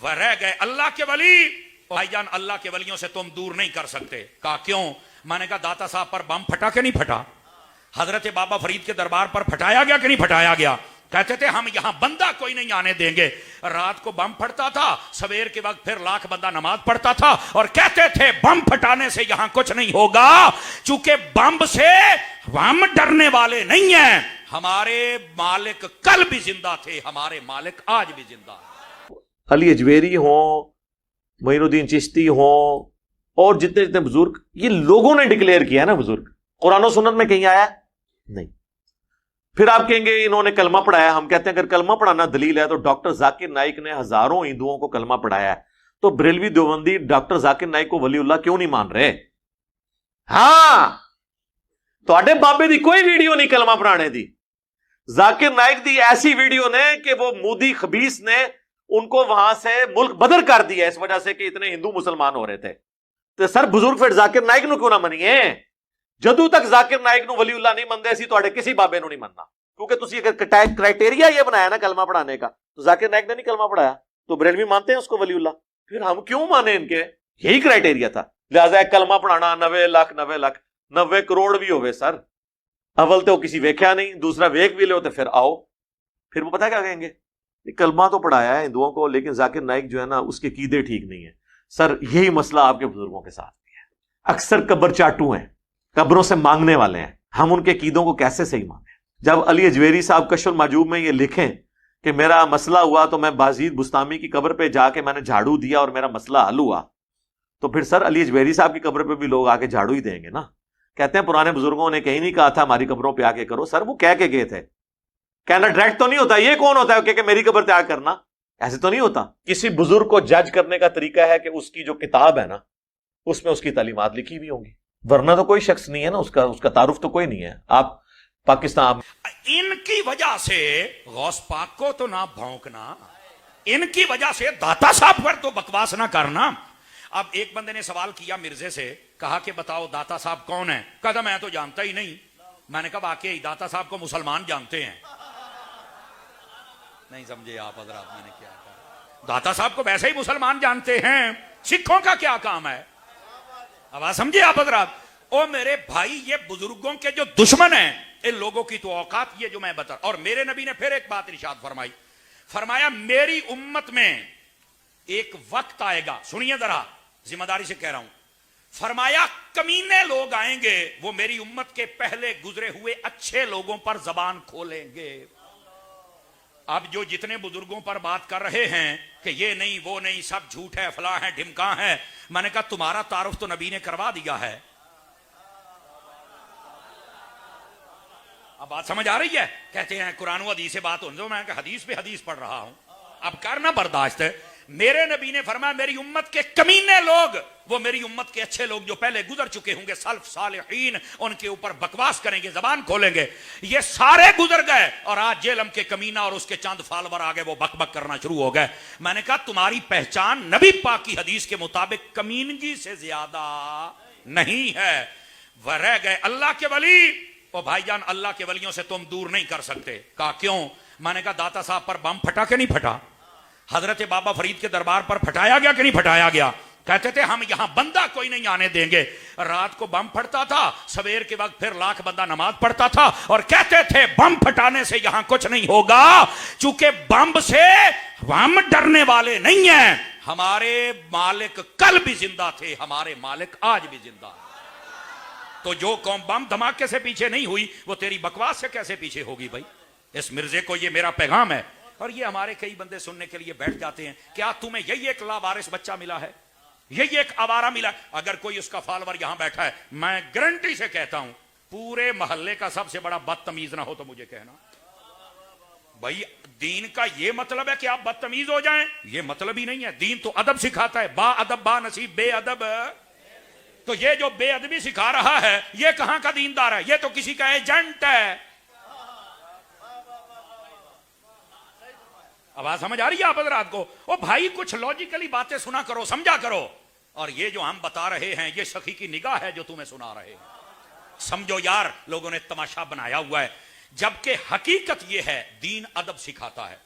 वह रह गए अल्लाह के वली। भाईजान अल्लाह के वलियों से तुम दूर नहीं कर सकते। कहा क्यों? मैंने कहा दाता साहब पर बम फटा के नहीं फटा? हजरत बाबा फरीद के दरबार पर फटाया गया कि नहीं फटाया गया? कहते थे हम यहां बंदा कोई नहीं आने देंगे। रात को बम फटता था, सवेर के वक्त फिर लाख बंदा नमाज पढ़ता था और कहते थे बम फटाने से यहां कुछ नहीं होगा, चूंकि बम से हम डरने वाले नहीं हैं। हमारे मालिक कल भी जिंदा थे, हमारे मालिक आज भी जिंदा है। अली अजमेरी हो, मोइनुद्दीन चिश्ती हो और जितने जितने बुजुर्ग, ये लोगों ने डिक्लेयर किया ना बुजुर्ग, कुरान और सुन्नत में कहीं आया नहीं। फिर आप कहेंगे इन्होंने कलमा पढ़ाया। हम कहते हैं अगर कलमा पढ़ाना दलील है तो डॉक्टर जाकिर नाइक ने हजारों हिंदुओं को कलमा पढ़ाया है, तो बरेलवी देवबंदी डॉक्टर जाकिर नाइक को वलीउल्लाह क्यों नहीं मान रहे? हां, तो बाबे दी कोई वीडियो नहीं कलमा पढ़ाने दी। जाकिर नाइक दी ऐसी वीडियो ने कि वो मोदी खबीस ने उनको वहां से मुल्क बदर कर दिया इस वजह से कि इतने हिंदू मुसलमान हो रहे थे। तो सर बुजुर्ग फिर जाकिर नाइक ਨੂੰ क्यों ना मनिए? जदों तक जाकिर नाइक ਨੂੰ वलीउल्लाह नहीं मनदे सी ਤੁਹਾਡੇ किसी बाबे ਨੂੰ नहीं मनना, क्योंकि तुसी अगर क्राइटेरिया ये बनाया ना कलमा पढ़ाने का, तो जाकिर नाइक ने नहीं कलमा पढ़ाया तो बरेलवी मानते हैं उसको वलीउल्लाह। फिर हम क्यों माने इनके? यही क्राइटेरिया था। लिहाजा कलमा पढ़ाना 90 लाख 90 करोड़ भी होवे सर, अवल तो किसी वेख्या नहीं, दूसरा वेख भी लो तो फिर आओ। फिर वो पता क्या कहेंगे, कलमा तो पढ़ाया है हिंदुओं को लेकिन जाकिर नाइक जो है ना उसके कीदे ठीक नहीं है। सर यही मसला आपके बुजुर्गों के साथ भी है। अक्सर कब्र चाटू हैं, कब्रों से मांगने वाले हैं, हम उनके कीदों को कैसे सही माने? जब अली अजमेरी साहब कश्फुल माजूब में ये लिखें कि मेरा मसला हुआ तो मैं बाजीद बुस्तामी की कब्र पे जाके मैंने झाड़ू दिया और मेरा मसला हल हुआ, तो फिर सर अली अजमेरी साहब की कब्र पे भी लोग आके झाड़ू ही देंगे ना। कहते हैं पुराने बुजुर्गों ने कहीं नहीं कहा था हमारी कब्रों पे आके करो। सर वो कह के गए थे, कहना डायरेक्ट तो नहीं होता। ये कौन होता है कि मेरी कब्र त्याग करना? ऐसे तो नहीं होता। किसी बुजुर्ग को जज करने का तरीका है कि उसकी जो किताब है ना उसमें उसकी तालीमात लिखी हुई होंगी, वरना तो कोई शख्स नहीं है ना, उसका तारुफ तो कोई नहीं है। आप पाकिस्तान, इनकी वजह से गौस पाक को तो ना भौंकना, इनकी वजह से दाता साहब पर तो बकवास ना करना। अब एक बंदे ने सवाल किया मिर्जे से, कहा कि बताओ दाता साहब कौन है? कहता मैं तो जानता ही नहीं। मैंने कहा वाकई दाता साहब को मुसलमान जानते हैं? नहीं समझे आप हजरात मैंने क्या कहा? दाता साहब को वैसे ही मुसलमान जानते हैं, सिखों का क्या काम है? अब आप समझे आप हजरात? ओ मेरे भाई, ये बुजुर्गों के जो दुश्मन हैं इन लोगों की तो औकात ये जो मैं बता। और मेरे नबी ने फिर एक बात इरशाद फरमाई, फरमाया मेरी उम्मत में एक वक्त आएगा, सुनिए जरा, जिम्मेदारी से कह रहा हूं, फरमाया कमीने लोग आएंगे, वो मेरी उम्मत के पहले गुजरे हुए अच्छे लोगों पर जबान खोलेंगे। अब जो जितने बुजुर्गों पर बात कर रहे हैं कि ये नहीं वो नहीं सब झूठ है, फला है ढिमका है, मैंने कहा तुम्हारा तारुफ तो नबी ने करवा दिया है। अब बात समझ आ रही है? कहते हैं कुरान हदीस से बात हो, मैं हदीस पे हदीस पढ़ रहा हूं, अब करना बर्दाश्त है। मेरे नबी ने फरमाया मेरी उम्मत के कमीने लोग, वो मेरी उम्मत के अच्छे लोग जो पहले गुजर चुके होंगे सल्फ सालिहीन, उनके ऊपर बकवास करेंगे, जबान खोलेंगे। ये सारे गुजर गए और आज जेलम के कमीना और उसके चंद फॉलोवर आगे वो बकबक करना शुरू हो गए। मैंने कहा तुम्हारी पहचान नबी पाक की हदीस के मुताबिक कमीनगी से ज्यादा नहीं है। वह रह गए अल्लाह के वली। ओ भाईजान अल्लाह के वलियों से तुम दूर नहीं कर सकते। कहा क्यों? मैंने कहा दाता साहब पर बम फटा के नहीं फटा? हजरत बाबा फरीद के दरबार पर फटाया गया कि नहीं फटाया गया? कहते थे हम यहां बंदा कोई नहीं आने देंगे। रात को बम फटता था, सवेर के वक्त फिर लाख बंदा नमाज पढ़ता था और कहते थे बम फटाने से यहां कुछ नहीं होगा, चूंकि बम से हम डरने वाले नहीं हैं। हमारे मालिक कल भी जिंदा थे, हमारे मालिक आज भी जिंदा है। तो जो कौम बम धमाके से पीछे नहीं हुई वो तेरी बकवास से कैसे पीछे होगी भाई? इस मिर्जे को ये मेरा पैगाम है। और ये हमारे कई बंदे सुनने के लिए बैठ जाते हैं, क्या तुम्हें यही एक लावारिस बच्चा मिला है, यही एक आवारा मिला? अगर कोई उसका फॉलोवर यहां बैठा है, मैं गारंटी से कहता हूं पूरे मोहल्ले का सबसे बड़ा बदतमीज ना हो तो मुझे कहना। भाई दीन का ये मतलब है कि आप बदतमीज हो जाएं? ये मतलब ही नहीं है। दीन तो अदब सिखाता है, बा अदब बा नसीब बेअदब। तो ये जो बेअदबी सिखा रहा है ये कहां का दीनदार है? ये तो किसी का एजेंट है। आवाज समझ आ रही है आप हजरात को? ओ भाई कुछ लॉजिकली बातें सुना करो, समझा करो। और ये जो हम बता रहे हैं ये सखी की निगाह है जो तुम्हें सुना रहे हैं। समझो यार, लोगों ने तमाशा बनाया हुआ है, जबकि हकीकत ये है दीन अदब सिखाता है।